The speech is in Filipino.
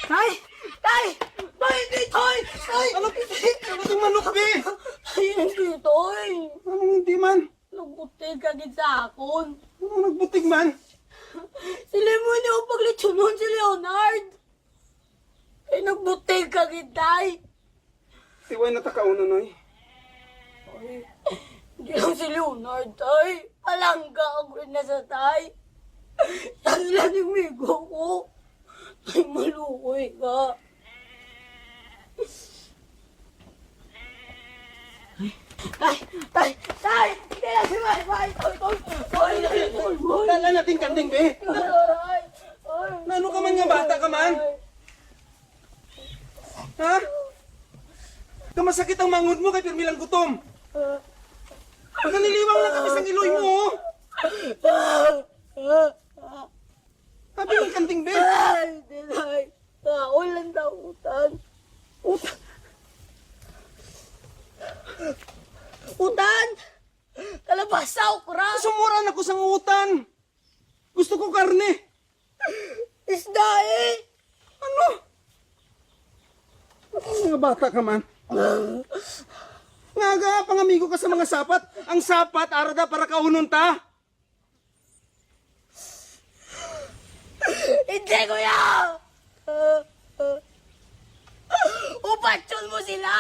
Tay! Tay! Tay! Hindi, Tay! Tay! Ano yung manok, be? Tay, hindi, Tay! Anong hindi man? Nagbutig ka gid sa akon. Anong nagbutig man? Sila mo niyo paglitsunon si Leonard. Ay, nagbutig ka gid, Tay. Tiway na takauno, noy. Ay, hindi lang si Leonard, Tay. Palangga ako rin na sa Tay. Tala ni Migo ko. Tay, malukoy ka. Tay! Tay! Tay! Hindi na si May! Tay! Tay! Tay! Kala natin kanding, be. Tay! Nano ka man nga bata ka man? Ha? Kamasakit ang mangod mo kay pirmilang gutom. Naniliwang lang kami sa iloy mo, oh. Sabi ng kanding, be. Ay, Dinay. Ulan daw utan. Utan. Utan! Kalabasaw, kura! Sumuran ako sa utan. Gusto ko karne. Isda eh! Ano? Mga bata ka man. Nga pangamigo ka sa mga sapat. Ang sapat, arada para kaunon ta. Hindi, kuya! Upatyon mo sila!